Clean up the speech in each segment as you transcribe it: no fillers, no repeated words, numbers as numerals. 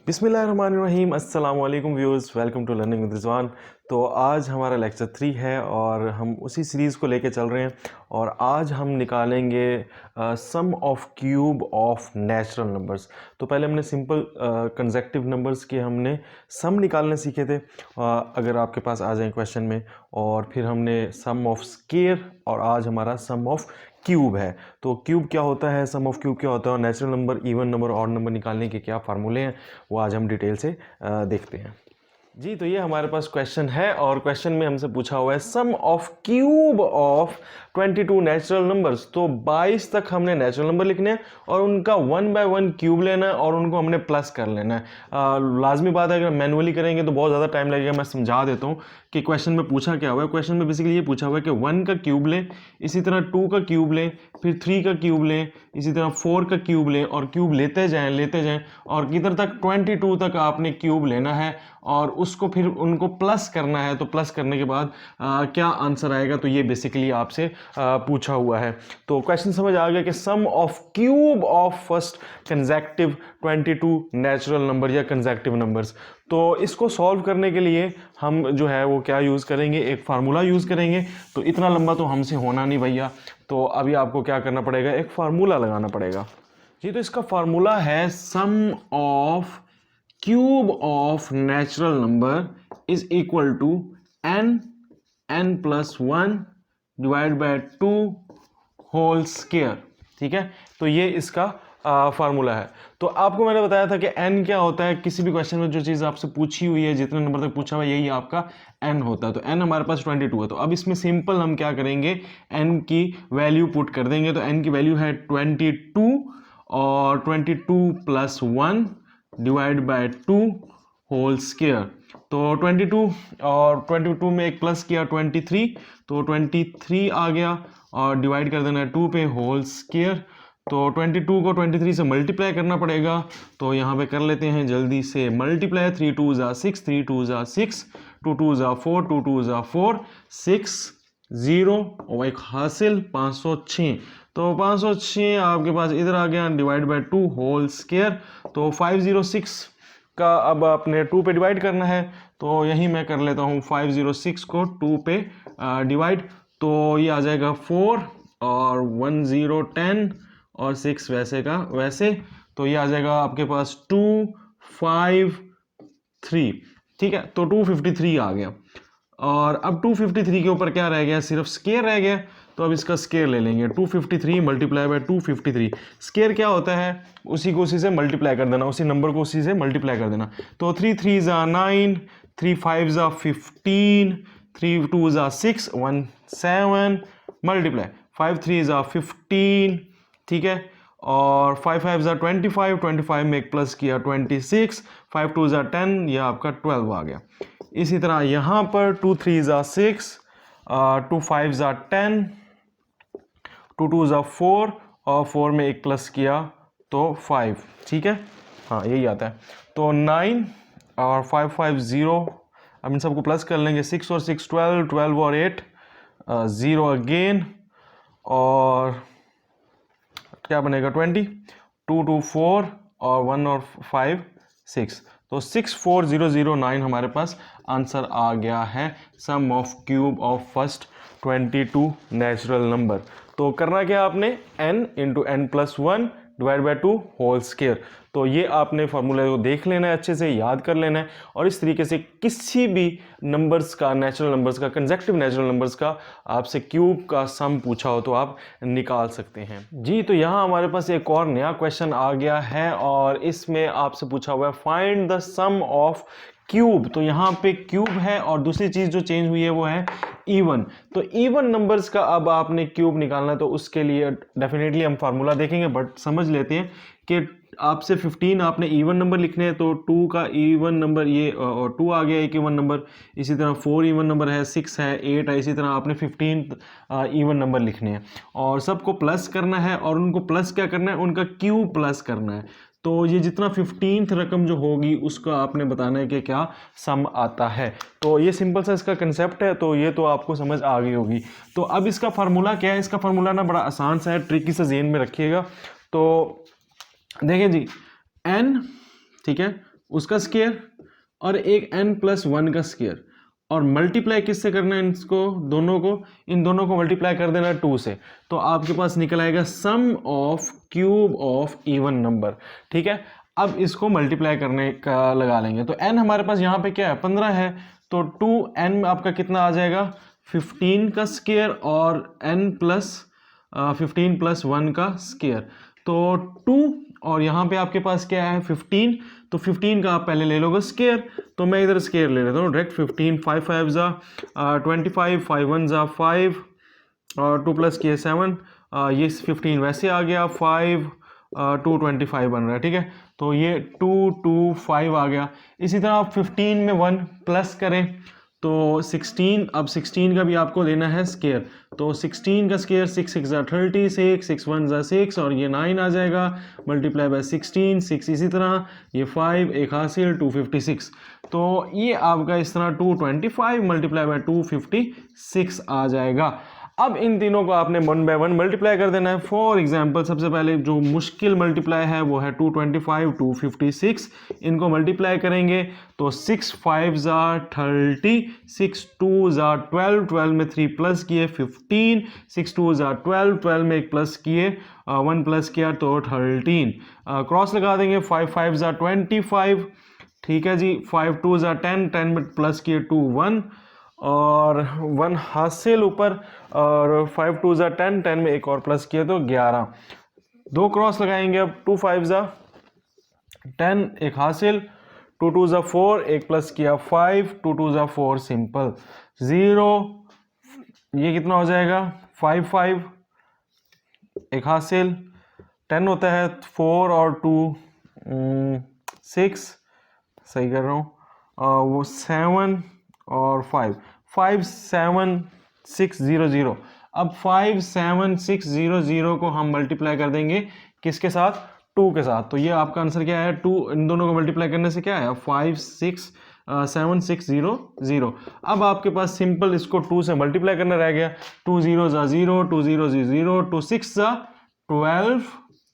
बिस्मिल्लाहिर्रहमानिर्रहीम, अस्सलाम वालेकुम viewers, welcome to learning with Rizwan. तो आज हमारा लेक्चर 3 है और हम उसी सीरीज़ को लेके चल रहे हैं और आज हम निकालेंगे sum of cube of natural numbers. तो पहले हमने सिंपल कंसेक्टिव नंबर्स के हमने सम निकालने सीखे थे, अगर आपके पास आ जाए क्वेश्चन में। और फिर हमने सम ऑफ स्केयर और आज हमारा सम ऑफ क्यूब है। तो क्यूब क्या होता है, सम ऑफ क्यूब क्या होता है और natural number, even number, odd number निकालने के क्या फार्मूले हैं, वो आज हम डिटेल से देखते हैं। जी, तो ये हमारे पास क्वेश्चन है और क्वेश्चन में हमसे पूछा हुआ है sum of cube of 22 natural numbers. तो 22 तक हमने नेचुरल नंबर लिखने हैं और उनका 1 बाय 1 क्यूब लेना है और उनको हमने प्लस कर लेना है। लाजमी बात है, अगर मैनुअली करेंगे तो बहुत ज़्यादा टाइम लगेगा। मैं समझा देता हूँ कि क्वेश्चन में पूछा क्या हुआ है। क्वेश्चन में बेसिकली ये पूछा हुआ है कि 1 का क्यूब लें, इसी तरह 2 का क्यूब लें, फिर 3 का क्यूब लें, इसी तरह 4 का क्यूब लें और क्यूब लेते जाएं और किधर तक 22 तक आपने क्यूब लेना है और उसको फिर उनको प्लस करना है। तो प्लस करने के बाद क्या आंसर आएगा, तो ये बेसिकली आपसे पूछा हुआ है। तो क्वेश्चन समझ आ गया कि sum of cube of first consecutive 22 natural number या कंसेक्टिव नंबर्स। तो इसको सॉल्व करने के लिए हम जो है वो क्या यूज़ करेंगे, एक फार्मूला यूज़ करेंगे। तो इतना लंबा तो हमसे होना नहीं भैया, तो अभी आपको क्या करना पड़ेगा, एक फार्मूला लगाना पड़ेगा। जी, तो इसका फार्मूला है sum of cube of natural number is equal to n plus 1 divide by 2 whole square. ठीक है, तो ये इसका फार्मूला है। तो आपको मैंने बताया था कि n क्या होता है, किसी भी क्वेश्चन में जो चीज़ आपसे पूछी हुई है, जितने नंबर तक पूछा हुआ है, यही आपका n होता है। तो n हमारे पास 22 है। तो अब इसमें सिंपल हम क्या करेंगे, n की वैल्यू पुट कर देंगे। तो n की वैल्यू है 22 और 22 plus 1 divide by 2 whole square. तो 22 और 22 में एक प्लस किया 23, तो 23 आ गया और डिवाइड कर देना है 2 पे होल स्क्वायर। तो 22 को 23 से मल्टीप्लाई करना पड़ेगा। तो यहाँ पे कर लेते हैं जल्दी से मल्टीप्लाई। 3 2 ज़ा 6, 3 2 ज़ा 6, 2 2 ज़ा 4, 2 2 ज़ा 4, 6 0 और एक हासिल 506। तो 506 आपके पास इधर आ गया, डिवाइड बाय 2 होल स्क्वायर। तो 506 का अब आपने 2 पे डिवाइड करना है। तो यही मैं कर लेता हूँ 506 को 2 पे डिवाइड। तो ये आ जाएगा 4 और 1 0 10 और 6 वैसे का वैसे। तो ये आ जाएगा आपके पास 2 5 3। ठीक है, तो 253 आ गया। और अब 253 के ऊपर क्या रह गया, सिर्फ स्क्वायर रह गया। तो अब इसका स्क्वायर ले लेंगे, 253 मल्टीप्लाई बाय 253। स्क्वायर क्या होता है, उसी को उसी से मल्टीप्लाई कर देना, उसी नंबर को उसी से मल्टीप्लाई कर देना। तो 3 3 ज़ा 9, 3 5 ज़ा 15, 3 2 ज़ा 6, 1 7 मल्टीप्लाई 5 3 ज़ा 15। ठीक है, और 5 5 ज़ा 25, 25 में एक प्लस किया 26, 5 2 ज़ा 10, यह आपका 12 आ गया। इसी तरह यहाँ पर 2 3 ज़ा 6, 2 5 ज़ा 10, 2 2 ज़ा 4 और 4 में एक प्लस किया तो 5। ठीक है, हाँ यही आता है। तो 9 और 5 5 0, अब इन सबको प्लस कर लेंगे। 6 और 6 12, 12 और 8 0 अगेन, और क्या बनेगा 20, 2 2 4 और 1 और 5 6। तो 64009 हमारे पास आंसर आ गया है sum of cube of first 22 natural number. तो करना क्या आपने, n into n plus 1 divide by 2 whole square. तो ये आपने फार्मूला को देख लेना है, अच्छे से याद कर लेना है और इस तरीके से किसी भी नंबर्स का, नेचुरल नंबर्स का, कंसेक्टिव नेचुरल नंबर्स का आपसे क्यूब का सम पूछा हो तो आप निकाल सकते हैं। जी, तो यहाँ हमारे पास एक और नया क्वेश्चन आ गया है और इसमें आपसे पूछा हुआ है find the sum of cube. तो यहाँ पे क्यूब है और दूसरी चीज जो चेंज हुई है वो है इवन। तो इवन नंबर्स का अब आपने क्यूब निकालना है, तो उसके लिए डेफिनेटली हम फार्मूला देखेंगे, बट समझ लेते हैं कि आपसे 15 आपने इवन नंबर लिखने हैं। तो 2 का इवन नंबर ये और 2 आ गया एक इवन नंबर। इसी तरह 4 इवन नंबर है, 6 है, 8 है। इसी तरह आपने 15 इवन नंबर लिखने हैं और सबको प्लस करना है और उनको प्लस क्या करना है, उनका क्यूब प्लस करना है। तो ये जितना 15th रकम जो होगी उसका आपने बताना है कि क्या सम आता है। तो ये सिंपल सा इसका कंसेप्ट है, तो ये तो आपको समझ आ गई होगी। तो अब इसका फार्मूला क्या है, इसका फार्मूला ना बड़ा आसान सा है, ट्रिकी सा ज़हन में रखिएगा। तो देखें जी, n, ठीक है, उसका स्केयर और एक n+1 का स्केयर, और मल्टीप्लाई किससे करना है इसको दोनों को, इन दोनों को मल्टीप्लाई कर देना 2 से, तो आपके पास निकल आएगा sum of cube of even number. ठीक है, अब इसको मल्टीप्लाई करने का लगा लेंगे, तो n हमारे पास यहाँ पे क्या है 15 है, तो 2n आपका कितना आ जाएगा 15 का स्केयर और n+15+1 का स्केयर, तो 2 और यहाँ पे आपके पास क्या है 15, तो 15 का आप पहले ले लोगे स्केयर, तो मैं इधर स्केयर ले लेता हूँ डायरेक्ट 15, 5 5 जा 25, 5 1 जा 5 और 2 प्लस किए 7, ये 15 वैसे आ गया 5 2 25 बन रहा है। ठीक है, तो ये 2 2 5 आ गया। इसी तरह आप 15 में 1 प्लस करें तो 16, अब 16 का भी आपको लेना है स्केयर, तो 16 का स्केयर 6 6 जा 36, 6 1 जा 6 और ये 9 आ जाएगा, मल्टीप्लाई बाय 16, 6 इसी तरह ये 5 एक हासिल 256, तो ये आपका इस तरह 225 मल्टीप्लाई बाय 256 आ जाएगा। अब इन तीनों को आपने 1 बाय 1 मल्टीप्लाई कर देना है। फॉर एग्जांपल सबसे पहले जो मुश्किल मल्टीप्लाई है वो है 225 256, इनको मल्टीप्लाई करेंगे तो 6 5 जा 30, 6 2 जा 12, 12 में 3 प्लस किए 15, 6 2 जा 12, 12 में 1 प्लस किए 1 प्लस किया तो 13, क्रॉस लगा देंगे 5 5 जा 25, ठीक है जी, 5 2 जा 10, 10 में प्लस किए 2 1 और 1 हासिल ऊपर, और 5 2 जा 10, 10 में एक और प्लस किए तो 11, दो क्रॉस लगाएंगे अब 2 5 जा 10 एक हासिल, 2 2 जा 4 एक प्लस किया 5, 2 2 जा 4 सिंपल 0, ये कितना हो जाएगा 5 5 एक हासिल, 10 होता है 4 और 2 6, सही कर रहा हूँ, वो 7 और 5 5 7 6 0 0, अब 5 7 6 0 0 को हम मल्टीप्लाई कर देंगे किसके साथ 2 के साथ, तो ये आपका आंसर क्या है 2, इन दोनों को मल्टीप्लाई करने से क्या है 5 6 7 6 0 0। अब आपके पास सिंपल इसको 2 से मल्टीप्लाई करना रह गया, 2 0 जा 0, 2 0 0, 2 6 जा 12,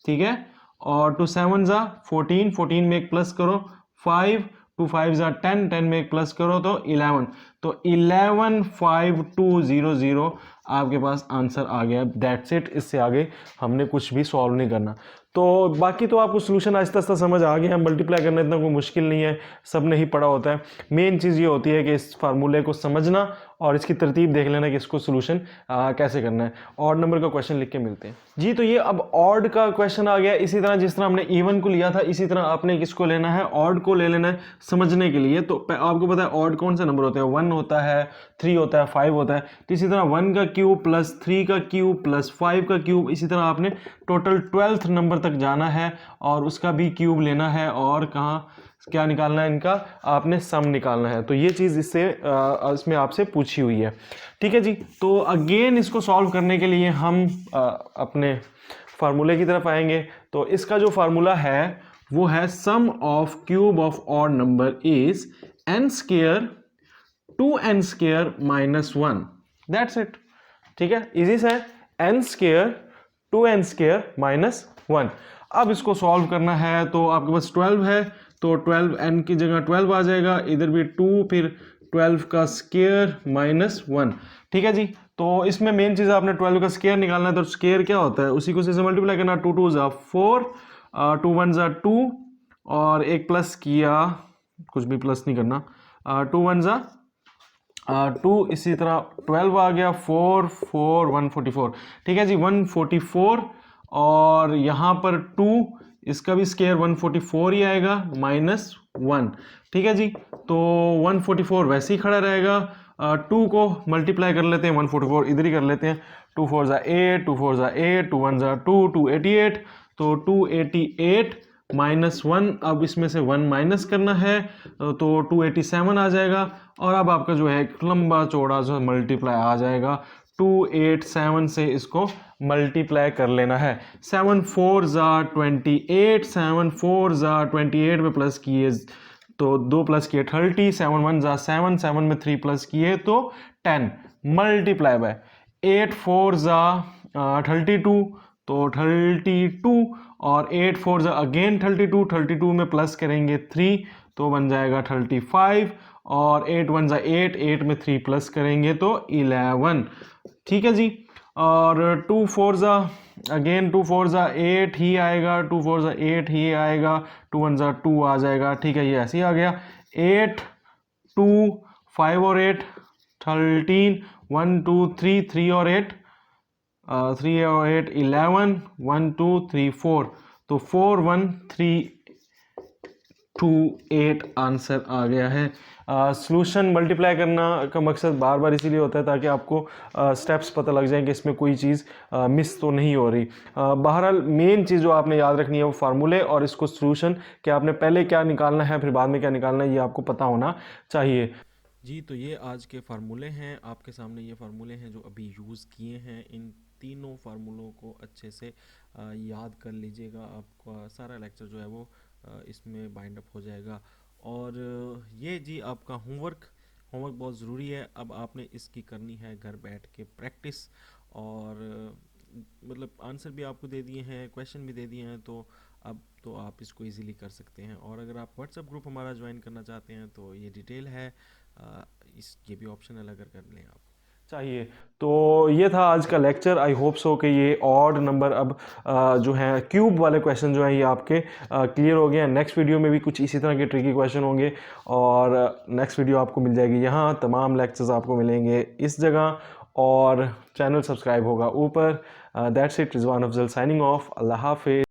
ठीक है, और 2 7 जा 14, 14 में एक प्लस करो 5, 2 5 जा 10, 10 में एक प्लस करो तो 11, तो 11 5 2 0 0 आपके पास आंसर आ गया। दैट्स इट, इससे आगे हमने कुछ भी सॉल्व नहीं करना। तो बाकी तो आपको सोल्यूशन आहिस्ता आहिस्ता समझ आ गया, मल्टीप्लाई करना इतना कोई मुश्किल नहीं है, सब ने ही पढ़ा होता है। मेन चीज़ ये होती है कि इस फार्मूले को समझना और इसकी तरतीब देख लेना कि इसको सोल्यूशन कैसे करना है। ऑड नंबर का क्वेश्चन लिख के मिलते हैं जी। तो ये अब ऑड का क्वेश्चन आ गया, इसी तरह जिस तरह हमने इवन को लिया था इसी तरह आपने किसको लेना है, ऑड को ले लेना है समझने के लिए। तो आपको पता है ऑड कौन से नंबर होते हैं, 1 होता है, 3 होता है, 5 होता है, तो इसी तरह 1 का क्यूब प्लस 3 का क्यूब प्लस 5 का क्यूब, इसी तरह आपने टोटल 12th नंबर तक जाना है और उसका भी क्यूब लेना है और कहाँ क्या निकालना है, इनका आपने सम निकालना है। तो ये चीज़ इससे इसमें आपसे पूछी हुई है, ठीक है जी। तो अगेन इसको सॉल्व करने के लिए हम अपने फार्मूले की तरफ आएंगे। तो इसका जो फार्मूला है वो है sum of cube of odd number is n square 2n square minus 1, that's it, ठीक है, इजी से n square 2n square minus 1। अब इसको सॉल्व करना है तो आपके पास 12 है तो 12 n की जगह 12 आ जाएगा, इधर भी 2, फिर 12 का स्क्वायर माइनस 1, ठीक है जी। तो इसमें मेन चीज़ आपने 12 का स्क्वायर निकालना है, तो स्क्वायर क्या होता है उसी को से मल्टीप्लाई करना, 2 2 जा 4, 2 1 जा 2 और एक प्लस किया, कुछ भी प्लस नहीं करना, 2 1 जा 2, इसी तरह 12 आ गया, 4 4 144, ठीक है जी 144, और यहाँ पर 2, इसका भी स्क्वायर 144 ही आएगा माइनस 1, ठीक है जी। तो 144 वैसे ही खड़ा रहेगा, 2 को मल्टीप्लाई कर लेते हैं, 144 इधर ही कर लेते हैं, 2 4 जा 8, 2 4 जा 8, 2 1 जा 2, 288, तो 288 माइनस 1, अब इसमें से 1 माइनस करना है तो 287 आ जाएगा, और अब आपका जो है एक लंबा चौड़ा जो मल्टीप्लाई आ जाएगा, 287 से इसको मल्टीप्लाई कर लेना है। 7 4 जा 28, 7 4 जा 28 में प्लस किए तो 2 प्लस किए 30, 7 1 जा 7, 7 में 3 प्लस किए तो 10, मल्टीप्लाई बाय 8 4 जा 32, तो 32, और 8 4 जा अगेन 32, 32 में प्लस करेंगे 3 तो बन जाएगा 35 और 8 वन ज़ा 8, 8 में 3 प्लस करेंगे तो 11। ठीक है जी। और 2 4 ज़ा अगेन 2 4 ज़ा 8 ही आएगा, 2 4 ज़ा 8 ही आएगा, 2 1 ज़ा 2 आ जाएगा। ठीक है, ये ऐसे ही आ गया। 8 2 5 और 8 13, 1 2 3 3 और 8 3 और 8 11, 1 2 3 4, तो 4 1 3 2 8 आंसर आ गया है। सॉल्यूशन मल्टीप्लाई करना का मकसद बार बार इसीलिए होता है ताकि आपको स्टेप्स पता लग जाएं कि इसमें कोई चीज़ मिस तो नहीं हो रही। बहरहाल मेन चीज़ जो आपने याद रखनी है वो फार्मूले और इसको सॉल्यूशन, कि आपने पहले क्या निकालना है फिर बाद में क्या निकालना है, ये आपको पता होना चाहिए। जी, तो ये आज के फार्मूले हैं आपके सामने। ये फार्मूले हैं जो अभी यूज़ किए हैं। इन तीनों फार्मूलों को अच्छे से याद कर लीजिएगा। आपका सारा लेक्चर जो है वो इसमें बाइंड अप हो जाएगा। और ये जी आपका होमवर्क बहुत ज़रूरी है। अब आपने इसकी करनी है घर बैठ के प्रैक्टिस, और मतलब आंसर भी आपको दे दिए हैं, क्वेश्चन भी दे दिए हैं, तो अब तो आप इसको इजीली कर सकते हैं। और अगर आप व्हाट्सएप ग्रुप हमारा ज्वाइन करना चाहते हैं तो ये डिटेल है, ये भी ऑप्शनल अगर कर लें आप चाहिए। तो ये था आज का लेक्चर। आई होप सो कि ये ऑड नंबर अब जो है क्यूब वाले क्वेश्चन जो हैं ये आपके क्लियर हो गए हैं। नेक्स्ट वीडियो में भी कुछ इसी तरह के ट्रिकी क्वेश्चन होंगे, और नेक्स्ट वीडियो आपको मिल जाएगी यहाँ, तमाम लेक्चर्स आपको मिलेंगे इस जगह, और चैनल सब्सक्राइब होगा ऊपर। That's it, Rizwan Afzal signing off. अल्लाह हाफिज़।